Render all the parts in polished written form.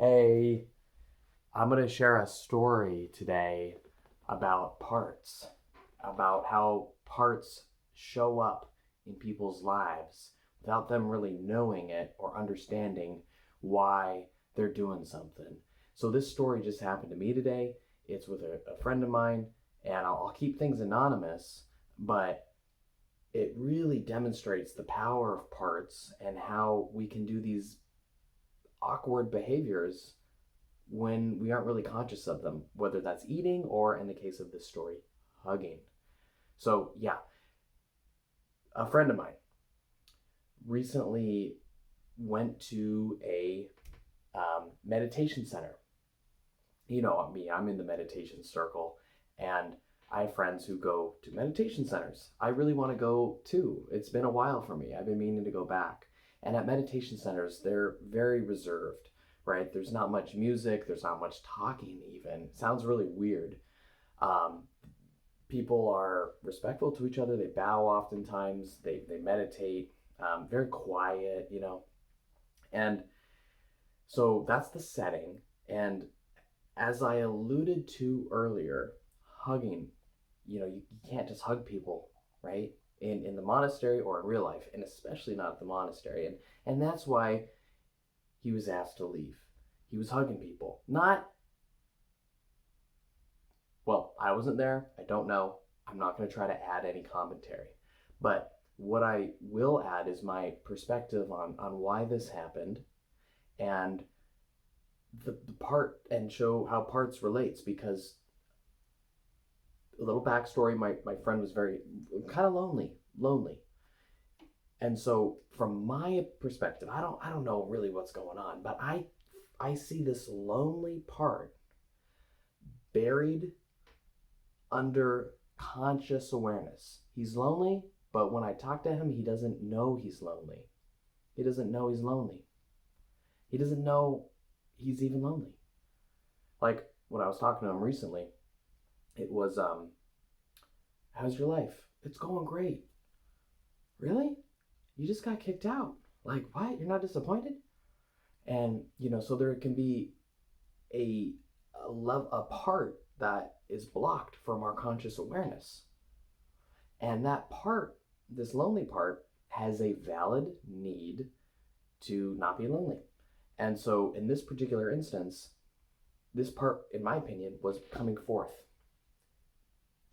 Hey, I'm going to share a story today about parts, about how parts show up in people's lives without them really knowing it or understanding why they're doing something. So, this story just happened to me today. It's with a friend of mine, and I'll keep things anonymous, but it really demonstrates the power of parts and how we can do these awkward behaviors when we aren't really conscious of them, whether that's eating or, in the case of this story, hugging. So, yeah, a friend of mine recently went to a meditation center. You know me, I'm in the meditation circle, and I have friends who go to meditation centers. I really want to go too. It's been a while for me. I've been meaning to go back. And at meditation centers, they're very reserved, right? There's not much music, there's not much talking, even. It sounds really weird. Um, People are respectful to each other, they bow oftentimes, they meditate, very quiet. And so that's the setting. And as I alluded to earlier, hugging, you can't just hug people, right? In the monastery or in real life, and especially not at the monastery. And that's why he was asked to leave. He was hugging people. Well, I wasn't there. I don't know. I'm not going to try to add any commentary. But what I will add is my perspective on why this happened and the part, and show how parts relates, because a little backstory, my friend was very kind of lonely. And so from my perspective, I don't know really what's going on, but I see this lonely part buried under conscious awareness. He's lonely, but when I talk to him, he doesn't know he's lonely. He doesn't know he's lonely. He doesn't know he's even lonely. Like when I was talking to him recently, it was, how's your life? It's going great. Really? You just got kicked out. Like, what? You're not disappointed? And, so there can be a, a part that is blocked from our conscious awareness. And that part, this lonely part, has a valid need to not be lonely. And so in this particular instance, this part, in my opinion, was coming forth.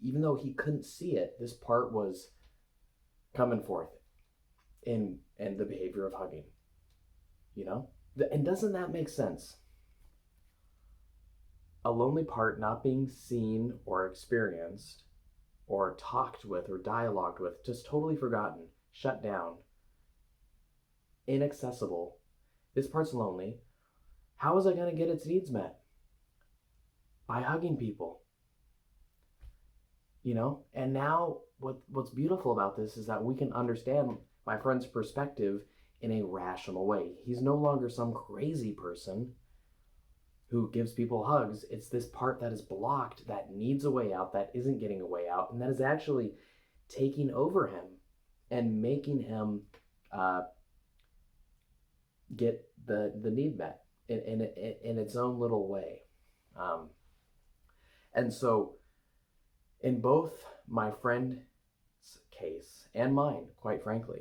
Even though he couldn't see it, this part was coming forth in the behavior of hugging. You know? And doesn't that make sense? A lonely part not being seen or experienced or talked with or dialogued with, just totally forgotten, shut down, inaccessible. This part's lonely. How is it going to get its needs met? By hugging people. And now what's beautiful about this is that we can understand my friend's perspective in a rational way. He's no longer some crazy person who gives people hugs. It's this part that is blocked, that needs a way out, that isn't getting a way out, and that is actually taking over him and making him get the need met in its own little way. And so in both my friend's case and mine, quite frankly,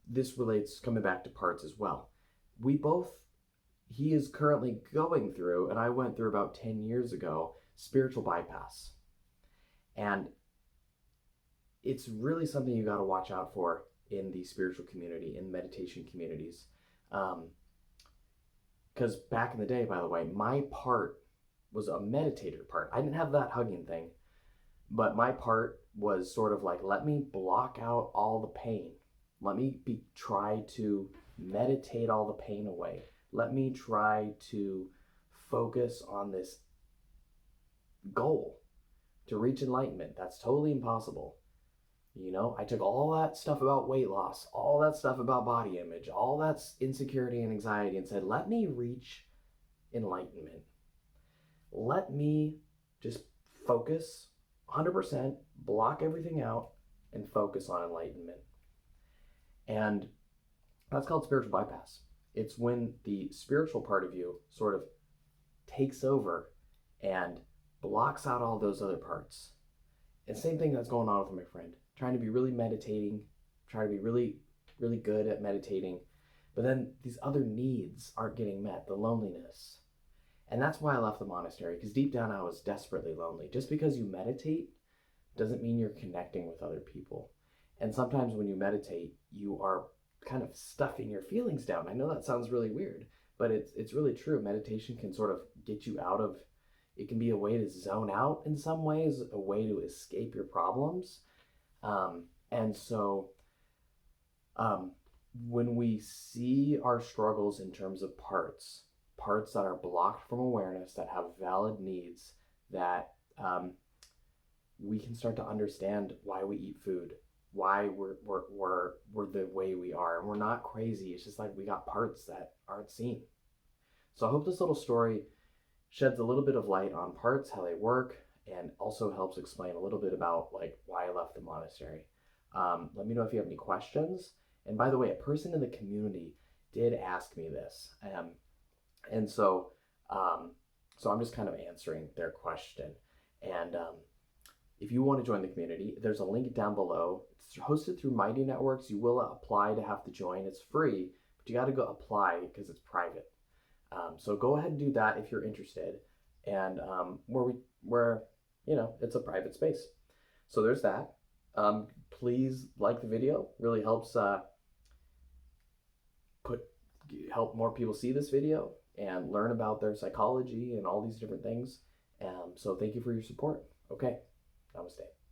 this relates, coming back to parts as well. He is currently going through, and I went through about 10 years ago, spiritual bypass. And it's really something you got to watch out for in the spiritual community, in meditation communities. Because back in the day, by the way, my part was a meditator part. I didn't have that hugging thing, but my part was sort of like, let me block out all the pain. Let me try to meditate all the pain away. Let me try to focus on this goal to reach enlightenment. That's totally impossible. I took all that stuff about weight loss, all that stuff about body image, all that insecurity and anxiety, and said, let me reach enlightenment. Let me just focus 100%, block everything out, and focus on enlightenment. And That's called spiritual bypass. It's when the spiritual part of you sort of takes over and blocks out all those other parts. And same thing that's going on with my friend, trying to be really meditating, trying to be really, really good at meditating. But then these other needs aren't getting met, the loneliness. And that's why I left the monastery, because deep down I was desperately lonely. Just because you meditate doesn't mean you're connecting with other people. And sometimes when you meditate, you are kind of stuffing your feelings down. I know that sounds really weird, but it's really true. Meditation can sort of get you out of, it can be a way to zone out in some ways, a way to escape your problems. And so when we see our struggles in terms of parts that are blocked from awareness, that have valid needs, that we can start to understand why we eat food, why we're the way we are. And we're not crazy. It's just like we got parts that aren't seen. So I hope this little story sheds a little bit of light on parts, how they work, and also helps explain a little bit about like why I left the monastery. Let me know if you have any questions. And by the way, a person in the community did ask me this. And so I'm just kind of answering their question. And if you want to join the community, there's a link down below. It's hosted through Mighty Networks. You will apply to have to join. It's free, but you got to go apply because it's private. So go ahead and do that if you're interested. And where it's a private space. So there's that. Please like the video. Really helps help more people see this video and learn about their psychology and all these different things. So thank you for your support. Okay, namaste.